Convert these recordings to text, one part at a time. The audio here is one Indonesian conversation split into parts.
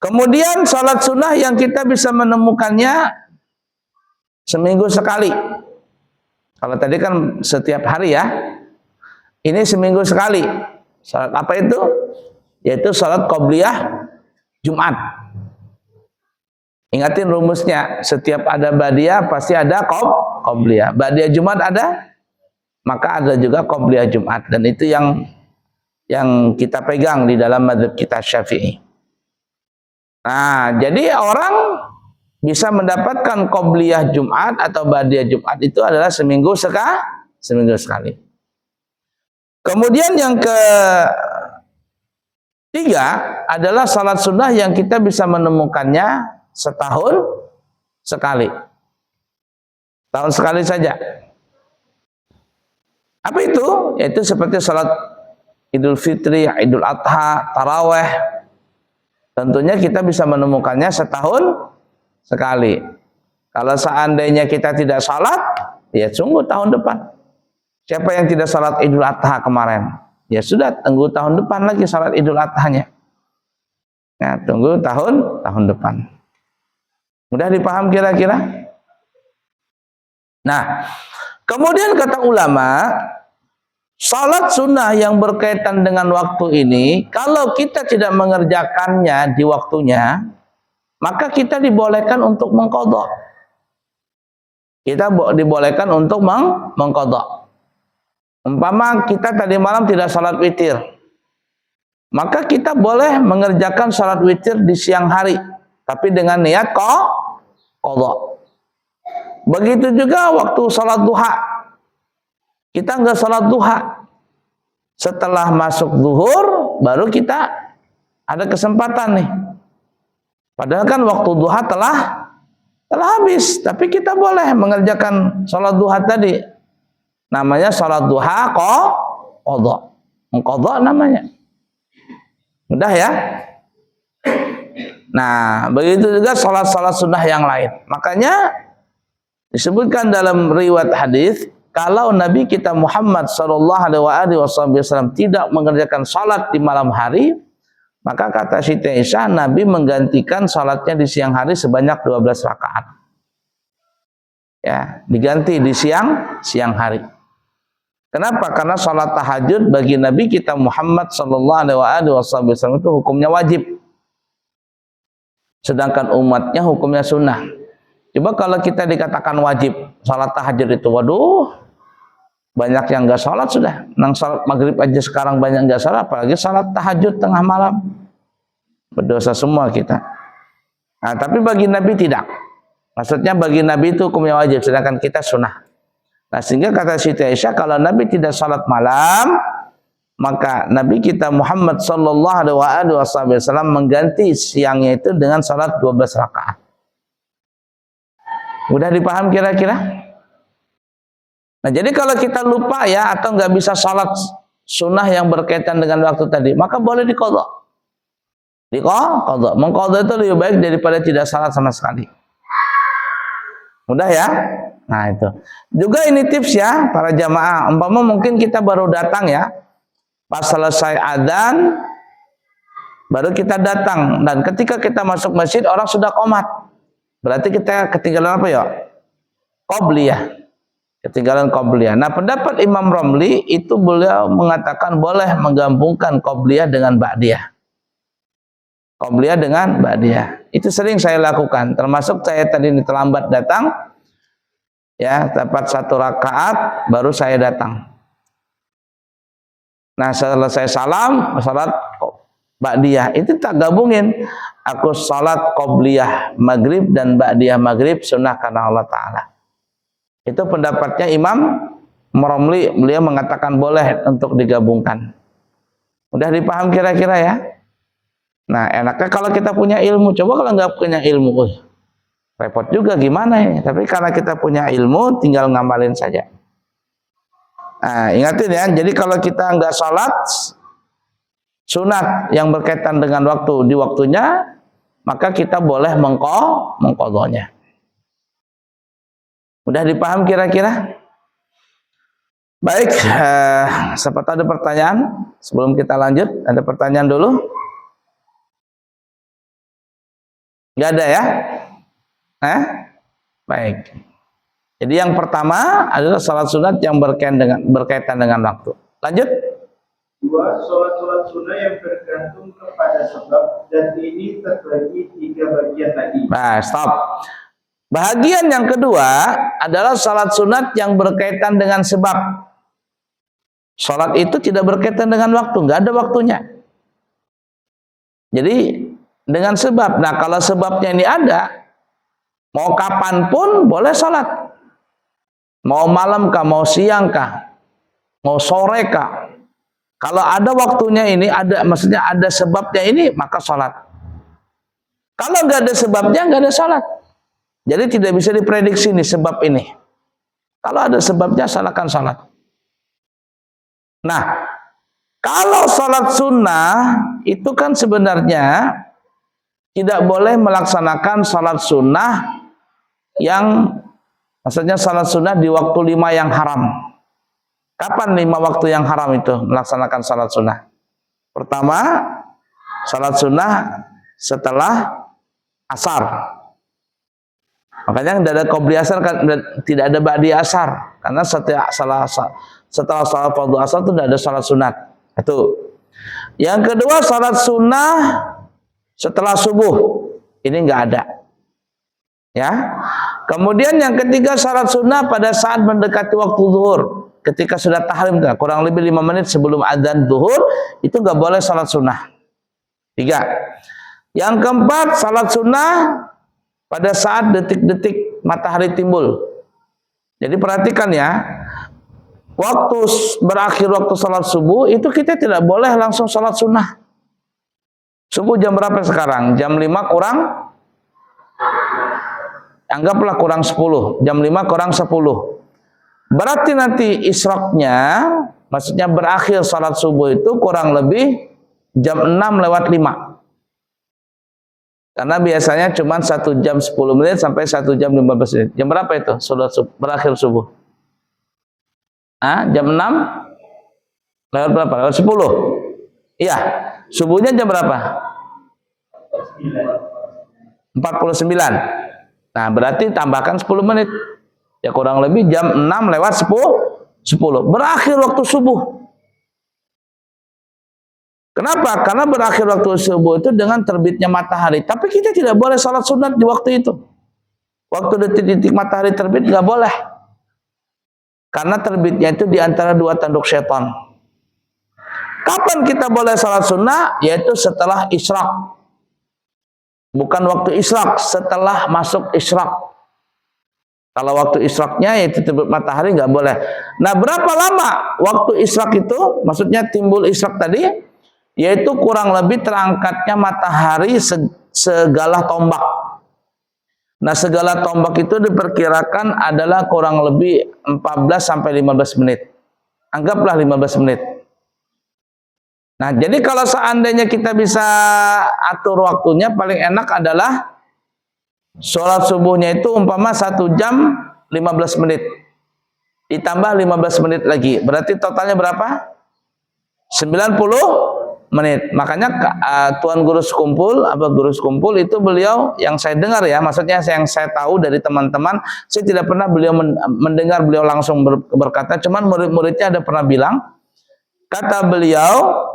Kemudian sholat sunnah yang kita bisa menemukannya seminggu sekali. Kalau tadi kan setiap hari ya, ini seminggu sekali. Sholat apa itu? Yaitu sholat qobliyah Jumat. Ingatin rumusnya, setiap ada ba'diyah pasti ada qobliyah. Ba'diyah Jumat ada, maka ada juga qobliyah Jumat. Dan itu yang kita pegang di dalam mazhab kita Syafi'i. Nah, jadi orang bisa mendapatkan qobliyah Jumat atau ba'diyah Jumat itu adalah seminggu sekali. Kemudian yang ketiga adalah salat sunnah yang kita bisa menemukannya setahun sekali. Tahun sekali saja. Apa itu? Yaitu seperti salat Idul Fitri, Idul Adha, Taraweh. Tentunya kita bisa menemukannya setahun sekali. Kalau seandainya kita tidak salat, ya tunggu tahun depan. Siapa yang tidak salat Idul Adha kemarin? Ya sudah, tunggu tahun depan lagi salat Idul Adhanya. Nah, tunggu tahun depan. Mudah dipaham kira-kira? Nah, kemudian kata ulama, salat sunnah yang berkaitan dengan waktu ini, kalau kita tidak mengerjakannya di waktunya, maka kita dibolehkan untuk mengqadha. Kita dibolehkan untuk mengqadha. Umpama kita tadi malam tidak salat witir, maka kita boleh mengerjakan salat witir di siang hari, tapi dengan niat qadha. Begitu juga waktu salat duha, kita enggak salat duha, setelah masuk zuhur baru kita ada kesempatan nih. Padahal kan waktu duha telah habis, tapi kita boleh mengerjakan salat duha tadi. Namanya salat duha qadha. Mengqadha namanya. Mudah ya? Nah, begitu juga salat-salat sunnah yang lain. Makanya disebutkan dalam riwayat hadis, kalau Nabi kita Muhammad sallallahu alaihi wasallam tidak mengerjakan salat di malam hari, maka kata Siti Aisyah, Nabi menggantikan salatnya di siang hari sebanyak 12 rakaat. Ya, diganti di siang hari. Kenapa? Karena salat tahajud bagi Nabi kita Muhammad sallallahu alaihi wasallam itu hukumnya wajib. Sedangkan umatnya hukumnya sunnah. Coba kalau kita dikatakan wajib salat tahajud itu, waduh, banyak yang enggak salat sudah. Nang salat maghrib aja sekarang banyak enggak salat, apalagi salat tahajud tengah malam. Berdosa semua kita. Nah, tapi bagi Nabi tidak. Maksudnya bagi Nabi itu hukumnya wajib, sedangkan kita sunnah. Nah, sehingga kata Siti Aisyah, kalau Nabi tidak salat malam, maka Nabi kita Muhammad sallallahu alaihi wasallam mengganti siangnya itu dengan salat 12 rakaat. Mudah dipaham kira-kira? Nah, jadi kalau kita lupa ya atau nggak bisa salat sunnah yang berkaitan dengan waktu tadi, maka boleh diqadha. Diqadha. Mengqadha itu lebih baik daripada tidak salat sama sekali. Mudah ya? Nah, itu. Juga ini tips ya para jamaah. Umpama mungkin kita baru datang ya. Pas selesai adzan baru kita datang, dan ketika kita masuk masjid orang sudah qomat. Berarti kita ketinggalan apa ya? Qobliyah. Ketinggalan qobliyah. Nah, pendapat Imam Romli itu beliau mengatakan boleh menggabungkan qobliyah dengan ba'diyah. Qobliyah dengan ba'diyah. Itu sering saya lakukan. Termasuk saya tadi terlambat datang. Ya, dapat 1 rakaat baru saya datang. Nah, selesai salam, salat ba'diyah itu tak gabungin. Aku salat qobliyah maghrib dan ba'diyah maghrib sunnah karena Allah Ta'ala. Itu pendapatnya Imam Romli, beliau mengatakan boleh untuk digabungkan. Udah dipaham kira-kira ya? Nah, enaknya kalau kita punya ilmu. Coba kalau nggak punya ilmu, repot juga gimana ya. Tapi karena kita punya ilmu, tinggal ngamalin saja. Nah, ingatin ya. Jadi kalau kita nggak salat sunat yang berkaitan dengan waktu di waktunya, maka kita boleh mengqadhanya. Udah dipaham kira-kira? Baik, siapa tahu ada pertanyaan sebelum kita lanjut? Ada pertanyaan dulu? Nggak ada ya? Baik. Jadi yang pertama adalah salat sunat yang berkaitan dengan waktu. Lanjut. 2. Salat sunnah yang bergantung kepada sebab, dan ini terbagi 3 bagian tadi. Nah, stop. Bahagian yang kedua adalah salat sunat yang berkaitan dengan sebab. Salat itu tidak berkaitan dengan waktu, nggak ada waktunya. Jadi dengan sebab. Nah, kalau sebabnya ini ada, mau kapanpun boleh salat. Mau malam kah, mau siang kah, mau sore kah. Kalau ada waktunya ini, maksudnya ada sebabnya ini, maka sholat. Kalau nggak ada sebabnya, nggak ada sholat. Jadi tidak bisa diprediksi nih sebab ini. Kalau ada sebabnya, silakan sholat. Nah, kalau sholat sunnah, itu kan sebenarnya tidak boleh melaksanakan sholat sunnah yang maksudnya salat sunnah di waktu 5 yang haram. Kapan 5 waktu yang haram itu melaksanakan salat sunnah? Pertama, salat sunnah setelah asar. Makanya tidak ada qabli asar, tidak ada ba'di asar. Karena setelah salat fardu asar itu tidak ada salat sunat. Itu. Yang kedua, salat sunnah setelah subuh. Ini enggak ada. Ya. Kemudian yang ketiga, salat sunnah pada saat mendekati waktu zuhur, ketika sudah tahrim, kurang lebih 5 menit sebelum adzan zuhur, itu nggak boleh salat sunnah. 3. Yang keempat, salat sunnah pada saat detik-detik matahari timbul. Jadi perhatikan ya, berakhir waktu salat subuh itu kita tidak boleh langsung salat sunnah. Subuh jam berapa sekarang? Jam 5 kurang, anggaplah kurang 10, jam 5 kurang 10. Berarti nanti isyraqnya, maksudnya berakhir salat subuh itu kurang lebih jam 6 lewat 5. Karena biasanya cuma 1 jam 10 menit sampai 1 jam 15 menit. Jam berapa itu salat berakhir subuh? Jam 6 lewat berapa? Lewat 10. Iya, subuhnya jam berapa? 49. Nah, berarti tambahkan 10 menit. Ya kurang lebih jam 6 lewat 10. Berakhir waktu subuh. Kenapa? Karena berakhir waktu subuh itu dengan terbitnya matahari. Tapi kita tidak boleh salat sunat di waktu itu. Waktu detik-detik matahari terbit nggak boleh. Karena terbitnya itu di antara 2 tanduk setan. Kapan kita boleh salat sunnah? Yaitu setelah isyraq. Bukan waktu isyraq, setelah masuk isyraq. Kalau waktu isyraqnya yaitu terbit matahari nggak boleh. Nah, berapa lama waktu isyraq itu? Maksudnya timbul isyraq tadi, yaitu kurang lebih terangkatnya matahari segala tombak. Nah, segala tombak itu diperkirakan adalah kurang lebih 14 sampai 15 menit. Anggaplah 15 menit. Nah, jadi kalau seandainya kita bisa atur waktunya, paling enak adalah sholat subuhnya itu umpama 1 jam 15 menit. Ditambah 15 menit lagi. Berarti totalnya berapa? 90 menit. Makanya Tuan Guru Sekumpul itu beliau, yang saya dengar ya, maksudnya yang saya tahu dari teman-teman, saya tidak pernah beliau mendengar beliau langsung berkata, cuman murid-muridnya ada pernah bilang, kata beliau,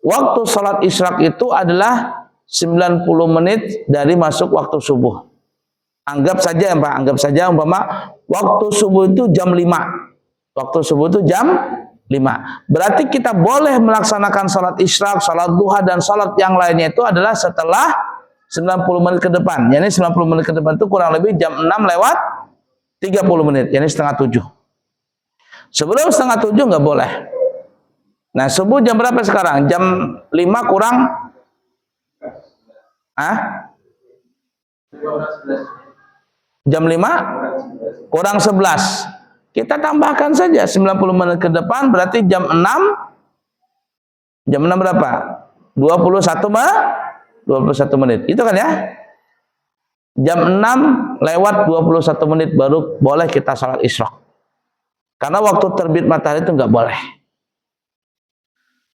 waktu sholat isyraq itu adalah 90 menit dari masuk waktu subuh. Anggap saja Pak, umpama waktu subuh itu jam 5. Waktu subuh itu jam 5. Berarti kita boleh melaksanakan sholat isyraq, sholat duha, dan sholat yang lainnya itu adalah setelah 90 menit ke depan. Yani 90 menit ke depan itu kurang lebih jam 6 lewat 30 menit. Yani setengah 7. Sebelum setengah 7 nggak boleh. Nah, subuh jam berapa sekarang? Jam 5 kurang? Jam 5 kurang 11. Kita tambahkan saja 90 menit ke depan, berarti jam 6. Jam 6 berapa? 21 menit. Itu kan ya? Jam 6 lewat 21 menit baru boleh kita salat isyraq. Karena waktu terbit matahari itu nggak boleh.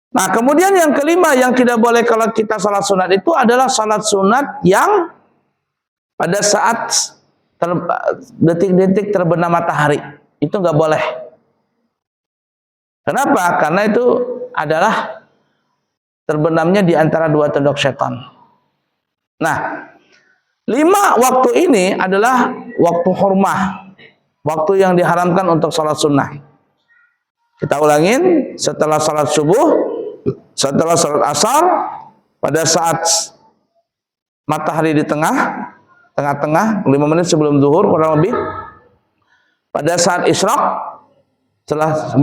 Nah, kemudian yang kelima yang tidak boleh kalau kita salat sunat itu adalah salat sunat yang pada saat detik-detik terbenam matahari, itu nggak boleh. Kenapa? Karena itu adalah terbenamnya di antara dua tanduk setan. Nah, 5 waktu ini adalah waktu hurmah, waktu yang diharamkan untuk sholat sunnah. Kita ulangin, setelah sholat subuh, setelah sholat asar, pada saat matahari di tengah-tengah, 5 menit sebelum zuhur kurang lebih, pada saat isyraq, setelah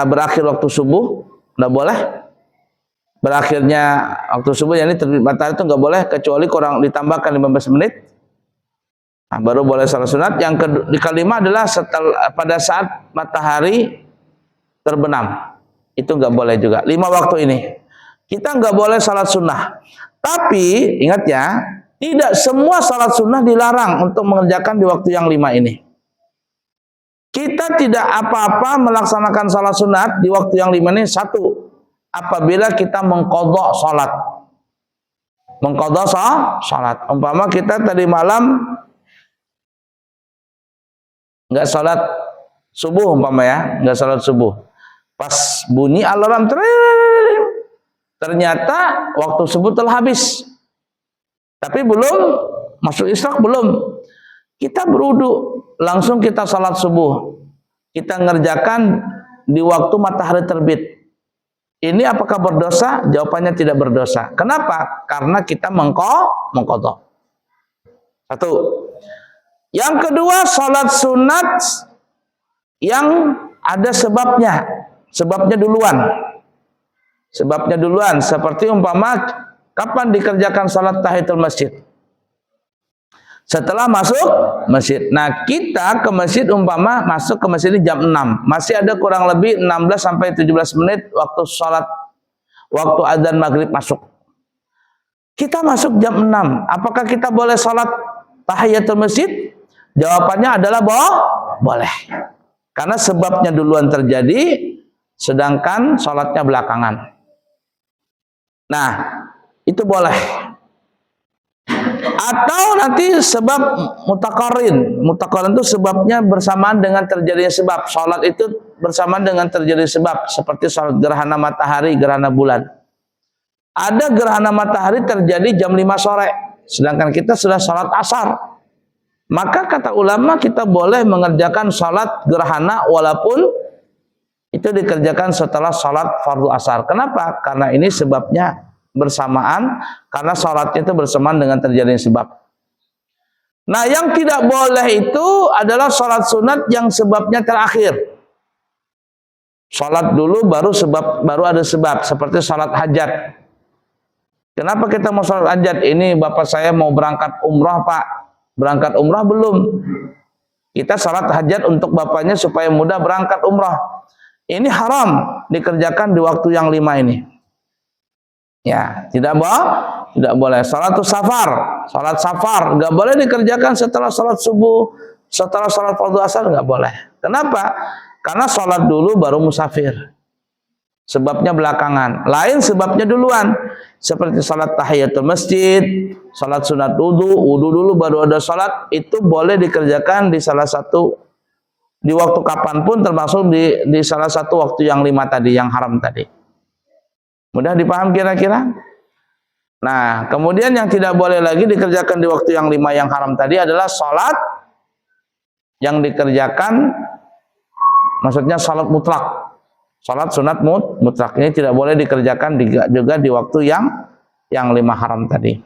berakhir waktu subuh, nggak boleh. Berakhirnya waktu subuh, yakni terbit matahari itu nggak boleh kecuali kurang ditambahkan 15 menit. Nah, baru boleh salat sunat. Yang kelima adalah setelah pada saat matahari terbenam, itu nggak boleh juga. 5 waktu ini kita nggak boleh salat sunnah. Tapi ingat ya, tidak semua salat sunnah dilarang untuk mengerjakan di waktu yang 5 ini. Kita tidak apa-apa melaksanakan salat sunat di waktu yang 5 ini. Satu, apabila kita mengqadha salat. Mengqadha salat. Umpama kita tadi malam nggak salat subuh, umpama ya, nggak salat subuh. Pas bunyi alarm, ternyata waktu subuh telah habis. Tapi belum masuk isyraq, belum. Kita berwudu, langsung kita salat subuh. Kita ngerjakan di waktu matahari terbit. Ini apakah berdosa? Jawabannya tidak berdosa. Kenapa? Karena kita mengqadha. Satu. Yang kedua, salat sunat yang ada sebabnya. Sebabnya duluan. Sebabnya duluan. Seperti umpama, kapan dikerjakan salat tahiyatul masjid? Setelah masuk masjid. Nah, kita ke masjid umpama masuk ke masjid ini jam 6. Masih ada kurang lebih 16 sampai 17 menit waktu sholat, waktu adzan maghrib masuk. Kita masuk jam 6. Apakah kita boleh sholat tahiyatul masjid? Jawabannya adalah boleh. Karena sebabnya duluan terjadi, sedangkan sholatnya belakangan. Nah, itu boleh. Atau nanti sebab mutaqarrin. Mutaqarrin itu sebabnya bersamaan dengan terjadinya sebab. Salat itu bersamaan dengan terjadi sebab. Seperti salat gerhana matahari, gerhana bulan. Ada gerhana matahari terjadi jam 5 sore. Sedangkan kita sudah salat asar. Maka kata ulama kita boleh mengerjakan salat gerhana walaupun itu dikerjakan setelah salat fardu asar. Kenapa? Karena ini sebabnya bersamaan, karena sholatnya itu bersamaan dengan terjadinya sebab. Nah, yang tidak boleh itu adalah sholat sunat yang sebabnya terakhir. Sholat dulu baru ada sebab, seperti sholat hajat. Kenapa kita mau sholat hajat? Ini bapak saya mau berangkat umrah, Pak. Berangkat umrah belum? Kita sholat hajat untuk bapaknya supaya mudah berangkat umrah. Ini haram dikerjakan di waktu yang 5 ini. Ya, tidak boleh. Salatus safar, salat safar nggak boleh dikerjakan setelah salat subuh, setelah salat fardu asar nggak boleh. Kenapa? Karena salat dulu baru musafir. Sebabnya belakangan. Lain sebabnya duluan. Seperti salat tahiyatul masjid, salat sunat wudu dulu baru ada salat, itu boleh dikerjakan di salah satu di waktu kapanpun, termasuk di salah satu waktu yang 5 tadi, yang haram tadi. Mudah dipaham kira-kira? Nah, kemudian yang tidak boleh lagi dikerjakan di waktu yang 5 yang haram tadi adalah sholat yang dikerjakan, maksudnya sholat mutlak. Sholat sunat mutlak ini tidak boleh dikerjakan juga di waktu yang 5 haram tadi.